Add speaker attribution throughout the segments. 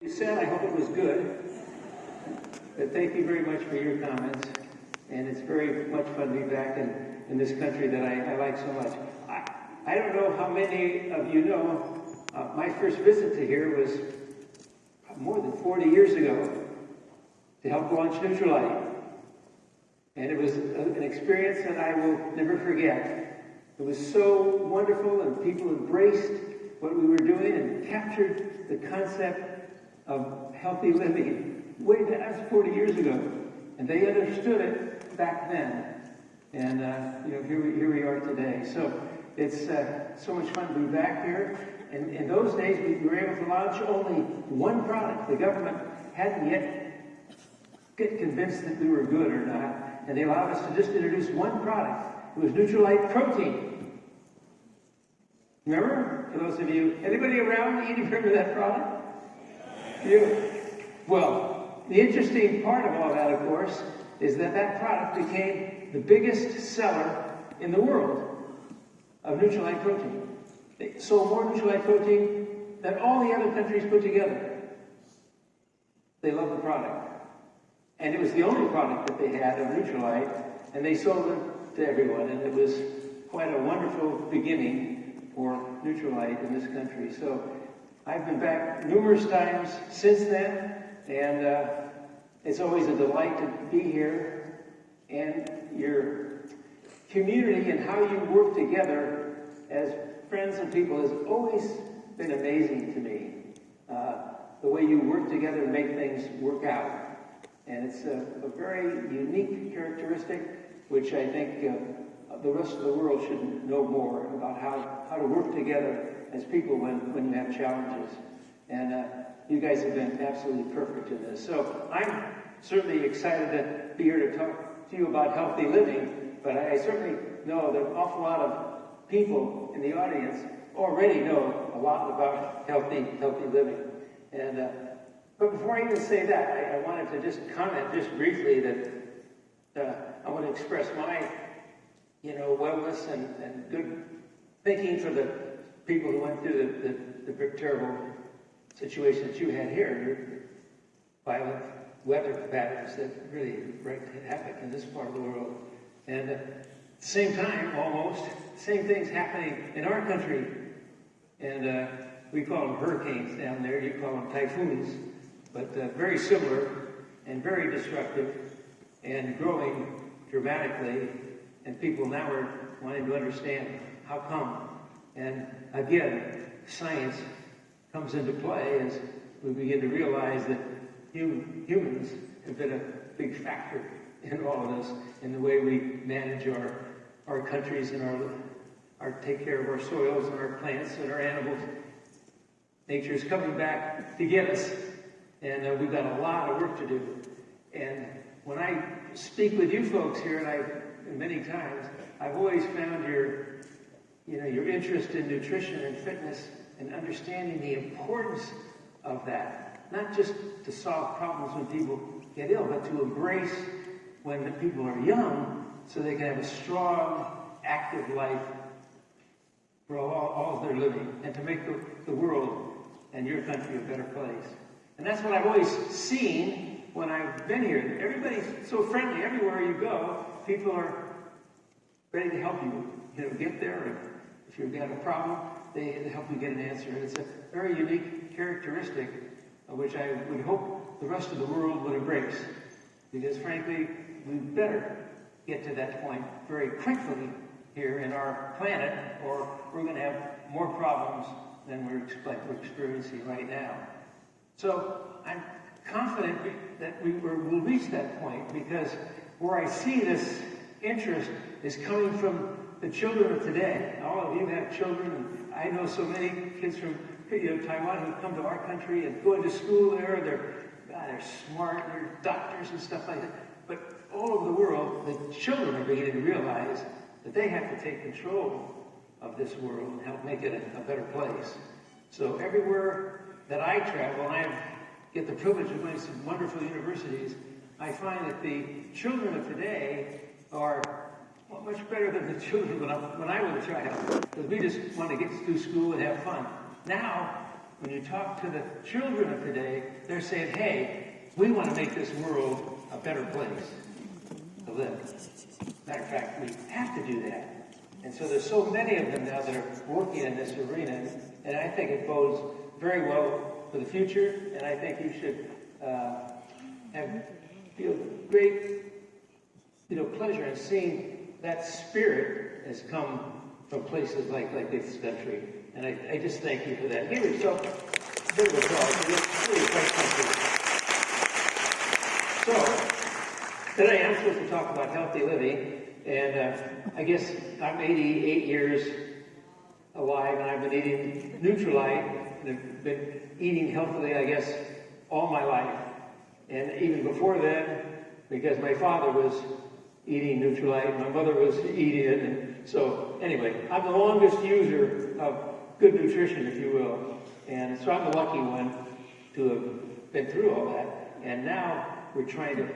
Speaker 1: You said, I hope it was good. But thank you very much for your comments. And it's very much fun to be back in this country that I like so much. I don't know how many of you know, my first visit to here was more than 40 years ago to help launch Nutrilite. And it was an experience that I will never forget. It was so wonderful, and people embraced what we were doing and captured the concept of healthy living way back. That was 40 years ago, and they understood it back then. And here we are today. So it's so much fun to be back here. And in those days, we were able to launch only one product. The government hadn't yet get convinced that we were good or not, and they allowed us to just introduce one product. It was Nutrilite Protein. Remember? For those of you, anybody around eating, remember that product? You? Well, the interesting part of all that, of course, is that product became the biggest seller in the world of Nutrilite Protein. They sold more Nutrilite Protein than all the other countries put together. They loved the product. And it was the only product that they had of Nutrilite, and they sold it to everyone. And it was quite a wonderful beginning for Nutrilite in this country. So I've been back numerous times since then, and it's always a delight to be here. And your community and how you work together as friends and people has always been amazing to me. The way you work together and make things work out. And it's a very unique characteristic, which I think the rest of the world should know more about how to work together as people when you have challenges. And you guys have been absolutely perfect in this. So I'm certainly excited to be here to talk to you about healthy living, but I certainly know that an awful lot of people in the audience already know a lot about healthy living. And but before I even say that, I wanted to just comment just briefly that I want to express my, wellness and good thinking for the people who went through the terrible situation that you had here, your violent weather patterns that really wreaked havoc in this part of the world. And at the same time, almost, same things happening in our country. And we call them hurricanes down there, you call them typhoons. But very similar and very destructive and growing dramatically. And people now are wanting to understand how come. And again, science comes into play as we begin to realize that humans have been a big factor in all of this, in the way we manage our countries and our take care of our soils and our plants and our animals. Nature is coming back to get us. And we've got a lot of work to do. And when I speak with you folks here, and many times, I've always found your interest in nutrition and fitness and understanding the importance of that. Not just to solve problems when people get ill, but to embrace when the people are young so they can have a strong, active life for all of their living, and to make the world and your country a better place. And that's what I've always seen when I've been here. Everybody's so friendly everywhere you go. People are ready to help you, get there. And if you've got a problem, they help you get an answer. And it's a very unique characteristic, which I would hope the rest of the world would embrace. Because frankly, we better get to that point very quickly here in our planet, or we're going to have more problems than we're experiencing right now. So I'm confident that we'll reach that point, because where I see this interest is coming from the children of today. All of you have children, and I know so many kids from Taiwan who come to our country and go into school there. They're smart, they're doctors and stuff like that. But all over the world, the children are beginning to realize that they have to take control of this world and help make it a better place. So everywhere that I travel, and I get the privilege of going to some wonderful universities, I find that the children of today are much better than the children when I was a child, because we just want to get through school and have fun. Now, when you talk to the children of today, they're saying, hey, we want to make this world a better place to live. Matter of fact, we have to do that. And so there's so many of them now that are working in this arena, and I think it bodes very well for the future, and I think you should feel great pleasure in seeing that spirit has come from places like this country. And I just thank you for that. Give yourself a bit of applause. It's really quite something. So, today I'm supposed to talk about healthy living, and I guess I'm 88 years alive, and I've been eating Nutrilite, and I've been eating healthily, I guess, all my life. And even before then, because my father was eating Nutrilite, my mother was eating it, and so anyway, I'm the longest user of good nutrition, if you will, and so I'm the lucky one to have been through all that. And now we're trying to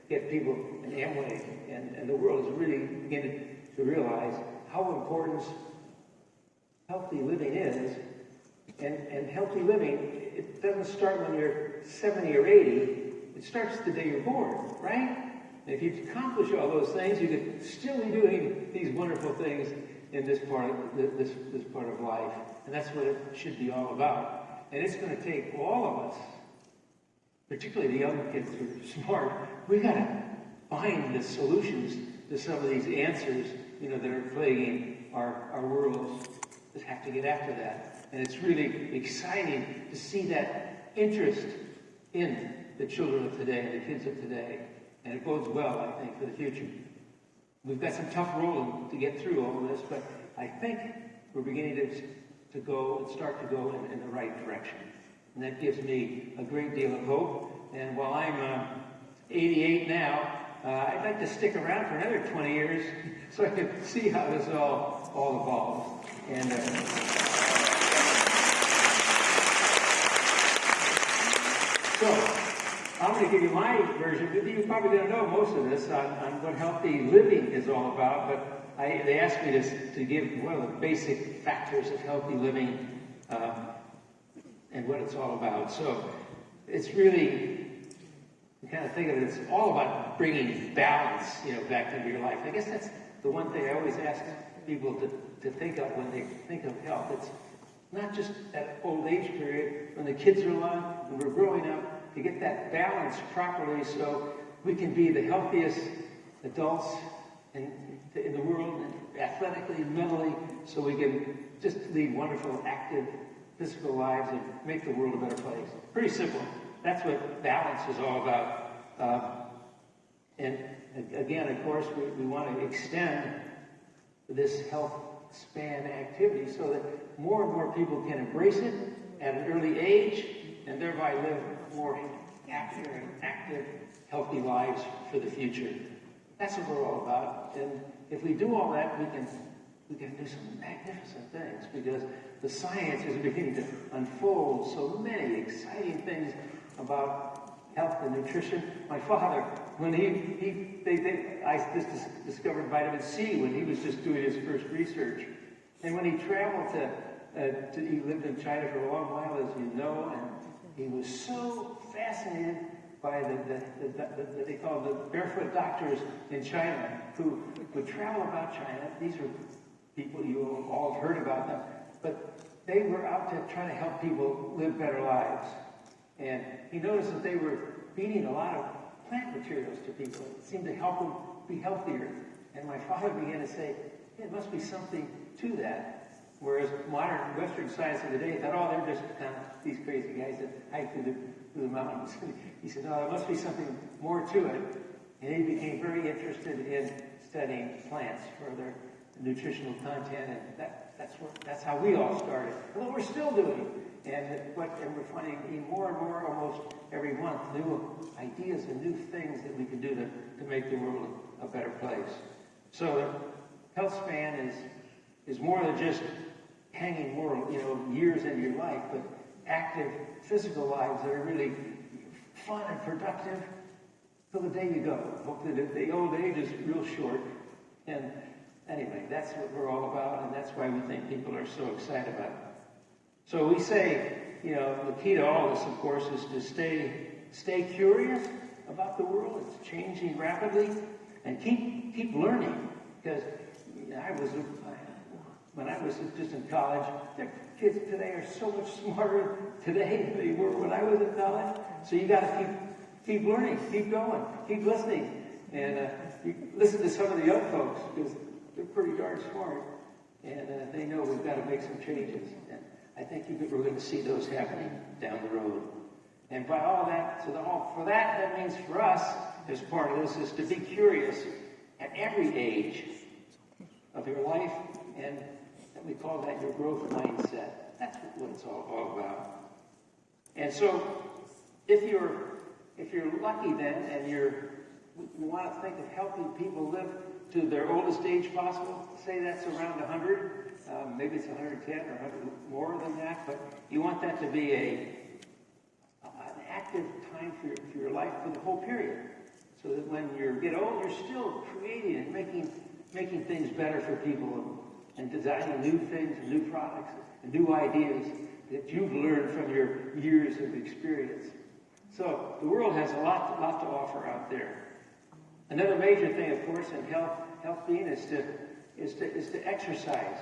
Speaker 1: get people in Amway, and the world is really beginning to realize how important healthy living is. And healthy living, it doesn't start when you're 70 or 80. It starts the day you're born, right? And if you accomplish all those things, you could still be doing these wonderful things in this part of life. And that's what it should be all about. And it's going to take all of us, particularly the young kids who are smart. We've got to find the solutions to some of these answers, that are plaguing our worlds. Just have to get after that. And it's really exciting to see that interest in the children of today and the kids of today. And it bodes well, I think, for the future. We've got some tough rolling to get through all of this, but I think we're beginning to go and start to go in the right direction. And that gives me a great deal of hope. And while I'm 88 now, I'd like to stick around for another 20 years so I can see how this all evolves. And so I'm going to give you my version. You're probably going to know most of this on what healthy living is all about, but they asked me to give one of the basic factors of healthy living and what it's all about. So it's really, you kind of think of it, it's all about bringing balance, back into your life. I guess that's the one thing I always ask people to think of when they think of health. It's not just that old age period when the kids are along and we're growing up, to get that balance properly so we can be the healthiest adults in the world, and athletically, mentally, so we can just lead wonderful, active, physical lives and make the world a better place. Pretty simple. That's what balance is all about. And again, of course, we want to extend this health span activity so that more and more people can embrace it at an early age and thereby live more active, healthy lives for the future. That's what we're all about. And if we do all that, we can do some magnificent things, because the science is beginning to unfold so many exciting things about health and nutrition. My father, when I just discovered vitamin C when he was just doing his first research. And when he traveled he lived in China for a long while, as you know, and he was so fascinated by what they call the barefoot doctors in China who would travel about China. These are people, you all have heard about them, but they were out to try to help people live better lives. And he noticed that they were feeding a lot of plant materials to people. It seemed to help them be healthier. And my father began to say, it must be something to that. Whereas modern Western science of the day thought, oh, they're just kind of these crazy guys that hike through the mountains. He said, no, there must be something more to it. And he became very interested in studying plants for their nutritional content, and that's how we all started. And what we're still doing. And we're finding more and more, almost every month, new ideas and new things that we can do to make the world a better place. So the health span is more than just hanging years in your life, but active physical lives that are really fun and productive till the day you go. Hopefully the old age is real short. And anyway, that's what we're all about, and that's why we think people are so excited about it. So we say, the key to all this, of course, is to stay curious about the world. It's changing rapidly, and keep learning. Because when I was just in college, the kids today are so much smarter today than they were when I was in college. So you got to keep learning, keep going, keep listening, and you listen to some of the young folks because they're pretty darn smart, and they know we've got to make some changes. And I think we're going to see those happening down the road. And by all that, for that means for us, as part of this, is to be curious at every age of your life, and we call that your growth mindset. That's what it's all about. And so, if you're lucky then, and you want to think of helping people live to their oldest age possible, say that's around 100, maybe it's 110 or 100 more than that, but you want that to be an active time for your life for the whole period, so that when you get old, you're still creating and making things better for people, and designing new things, and new products, and new ideas that you've learned from your years of experience. So the world has a lot to offer out there. Another major thing, of course, in health being is to exercise.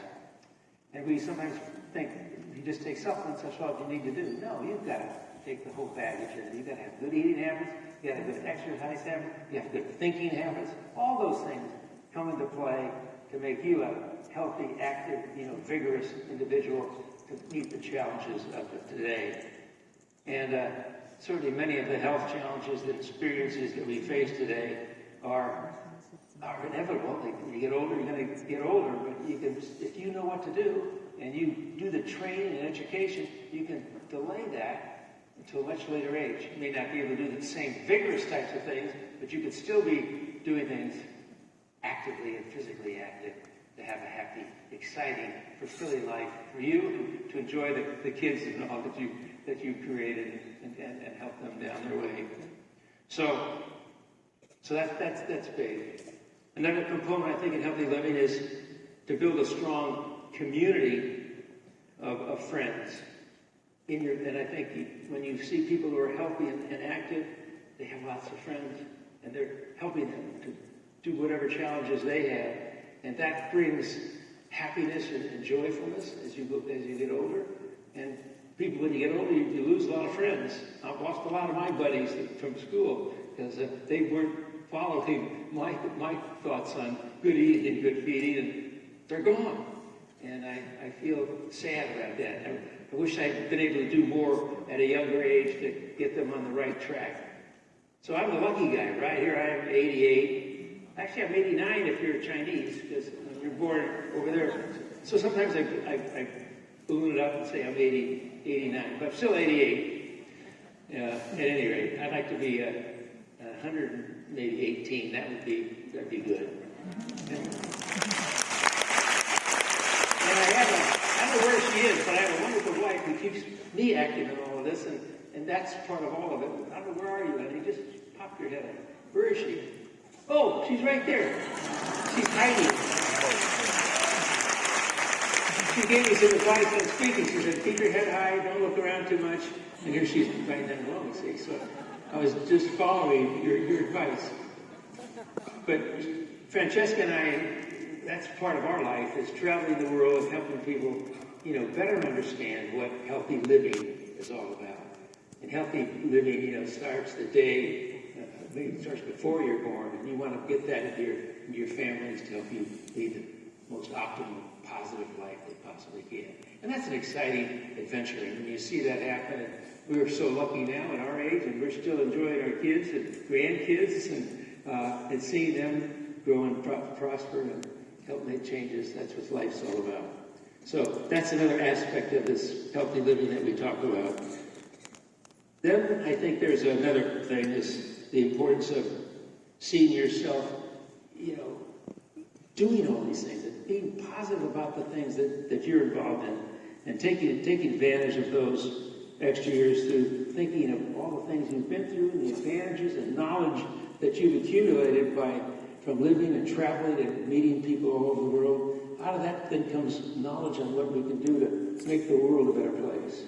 Speaker 1: And we sometimes think if you just take supplements, that's all you need to do. No, you've got to take the whole baggage in. You've got to have good eating habits. You've got to have good exercise habits. You have good thinking habits. All those things come into play to make you a healthy, active, vigorous individual to meet the challenges of today. And certainly many of the health challenges and experiences that we face today are inevitable. When you get older, you're going to get older, but if you know what to do and you do the training and education, you can delay that until a much later age. You may not be able to do the same vigorous types of things, but you could still be doing things actively and physically active to have a happy, exciting, fulfilling life for you, to enjoy the kids and all that you created and help them down their way. So that's big. Another component, I think, in healthy living is to build a strong community of friends. And I think when you see people who are healthy and active, they have lots of friends, and they're helping them to do whatever challenges they have. And that brings happiness and joyfulness as you get older. And people, when you get older, you lose a lot of friends. I've lost a lot of my buddies from school because they weren't following my thoughts on good eating and good feeding, and they're gone. And I feel sad about that. I wish I'd been able to do more at a younger age to get them on the right track. So I'm the lucky guy, right? Here I am, 88. Actually, I'm 89 if you're Chinese, because when you're born over there. So sometimes I balloon it up and say I'm 89, but I'm still 88. At any rate, I'd like to be 100, maybe 18. That'd be good. And I don't know where she is, but I have a wonderful wife who keeps me active in all of this, and that's part of all of it. I don't know, where are you, honey? Just pop your head up. Where is she? Oh, she's right there. She's hiding. She gave me some advice on speaking. She said, keep your head high, don't look around too much. And here she's right down below me, see? So I was just following your advice. But Francesca and I, that's part of our life, is traveling the world, helping people, better understand what healthy living is all about. And healthy living, starts the day, maybe it starts before you're born, and you want to get that into your families to help you lead the most optimal, positive life they possibly can. And that's an exciting adventure. And when you see that happen, and we're so lucky now at our age, and we're still enjoying our kids and grandkids, and seeing them grow and prosper and help make changes. That's what life's all about. So that's another aspect of this healthy living that we talk about. Then I think there's another thing, is the importance of seeing yourself, doing all these things, and being positive about the things that you're involved in, and taking advantage of those extra years through thinking of all the things you've been through, and the advantages and knowledge that you've accumulated from living and traveling and meeting people all over the world. Out of that then comes knowledge on what we can do to make the world a better place.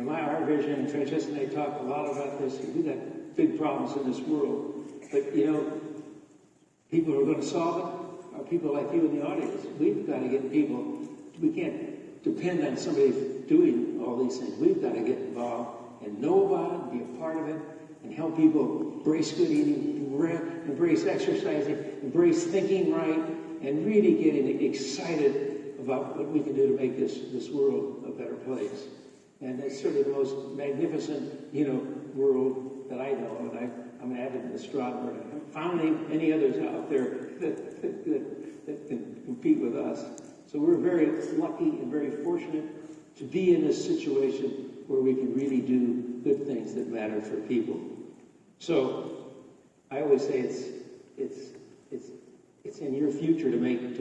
Speaker 1: our vision, and Francesca and I talk a lot about this. We've got big problems in this world, but people who are going to solve it are people like you in the audience. We've got to get people. We can't depend on somebody doing all these things. We've got to get involved and know about it, and be a part of it, and help people embrace good eating, embrace exercising, embrace thinking right, and really getting excited about what we can do to make this world a better place. And it's certainly the most magnificent, world that I know. And I'm an avid astronomer. I haven't found any others out there that can compete with us. So we're very lucky and very fortunate to be in this situation where we can really do good things that matter for people. So I always say it's in your future to make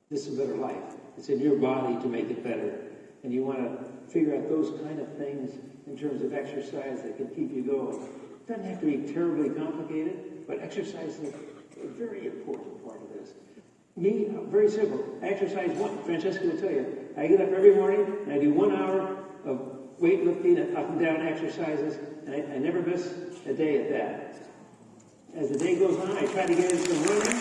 Speaker 1: this a better life. It's in your body to make it better. And you want to figure out those kind of things in terms of exercise that can keep you going. It doesn't have to be terribly complicated, but exercise is a very important part of this. Me, very simple. I exercise Francesca will tell you. I get up every morning and I do 1 hour of weightlifting and up and down exercises, and I never miss a day at that. As the day goes on, I try to get into some running.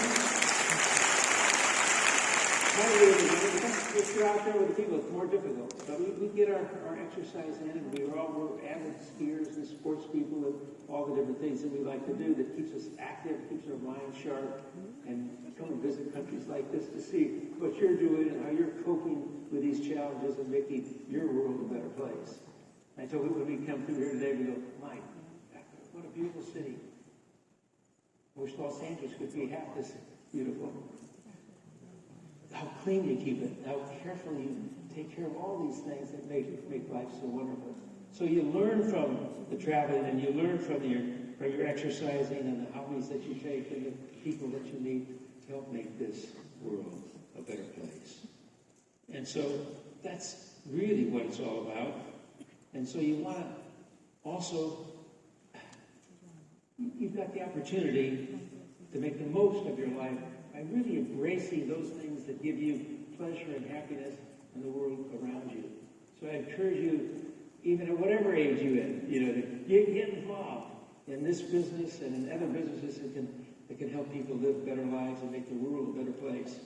Speaker 1: If you're out there with the people, it's more difficult. But we get our exercise in, and we're avid skiers and sports people and all the different things that we like to do that keeps us active, keeps our mind sharp, and come and visit countries like this to see what you're doing and how you're coping with these challenges and making your world a better place. I told you when we come through here today, we go, my, what a beautiful city. I wish Los Angeles could be half this beautiful. How clean you keep it, how carefully you take care of all these things that make life so wonderful. So you learn from the traveling, and you learn from your exercising and the hobbies that you take and the people that you meet to help make this world a better place. And so that's really what it's all about. And so you want to also, you've got the opportunity to make the most of your life by really embracing those things that give you pleasure and happiness in the world around you. So I encourage you, even at whatever age you're in, to get involved in this business and in other businesses that can help people live better lives and make the world a better place.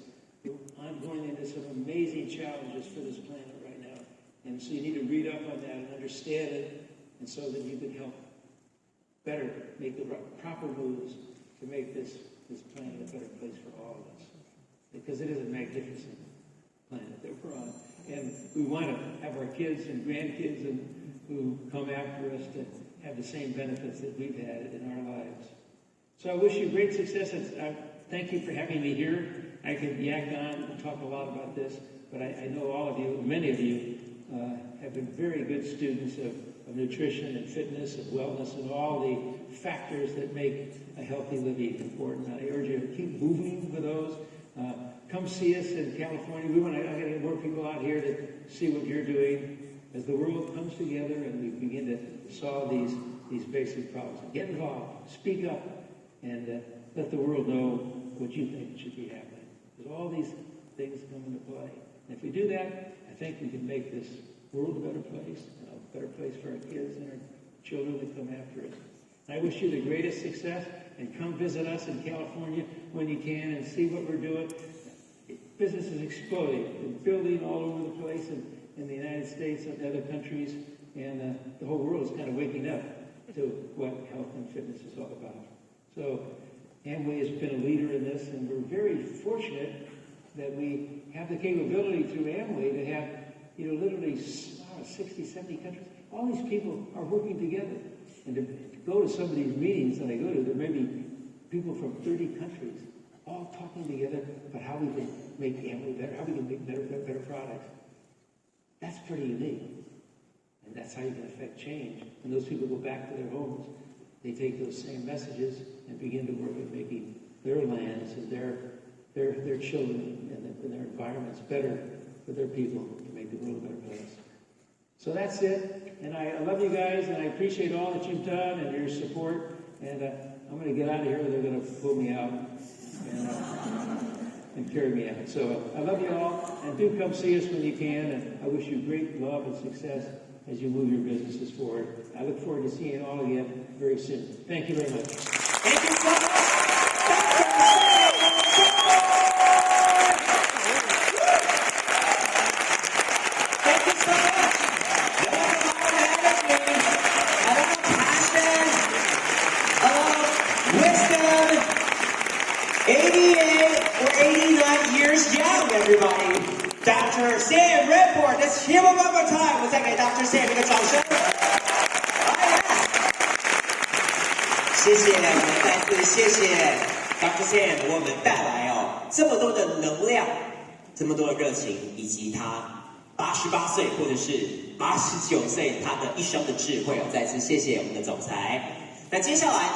Speaker 1: I'm going into some amazing challenges for this planet right now. And so you need to read up on that and understand it, and so that you can help better make the proper moves to make this planet a better place for all of us. Because it is a magnificent planet that we're on. And we want to have our kids and grandkids who come after us to have the same benefits that we've had in our lives. So I wish you great success. Thank you for having me here. I could yak on and talk a lot about this, but I know all of you, many of you, have been very good students of nutrition and fitness and wellness and all the factors that make a healthy living important. I urge you to keep moving with those. Come see us in California. I'm going to get more people out here to see what you're doing as the world comes together and we begin to solve these basic problems. Get involved, speak up, and let the world know what you think should be happening. Because all these things come into play. And if we do that, I think we can make this world a better place, and a better place for our kids and our children that come after us. I wish you the greatest success, and come visit us in California when you can and see what we're doing. Business is exploding and building all over the place in the United States and other countries, and the whole world is kind of waking up to what health and fitness is all about. So Amway has been a leader in this, and we're very fortunate that we have the capability through Amway to have, literally 60, 70 countries. All these people are working together. And to go to some of these meetings that I go to, there may be people from 30 countries all talking together about how we can make Amway better, how we can make better products. That's pretty unique. And that's how you can affect change. When those people go back to their homes, they take those same messages and begin to work at making their lands and their children and their environments better for their people to make the world a better place. So that's it. And I love you guys, and I appreciate all that you've done and your support. And I'm going to get out of here, or they're going to pull me out. And and carry me out. So I love you all, and do come see us when you can, and I wish you great love and success as you move your businesses forward. I look forward to seeing all of you very soon. Thank you very much.
Speaker 2: Thank you so much. Thank you so much. A lot of energy, a lot of passion, a lot of wisdom. 88 or 89 years young, everybody. Dr. Sam Rehnborg, let's hear him one more time. 我再给 Dr. Sam 一个掌声。谢谢，我们再次谢谢 Dr. Sam 为我们带来这么多的能量，这么多的热情，以及他88岁或者是89岁他的一生的智慧再次谢谢我们的总裁。那接下来呢？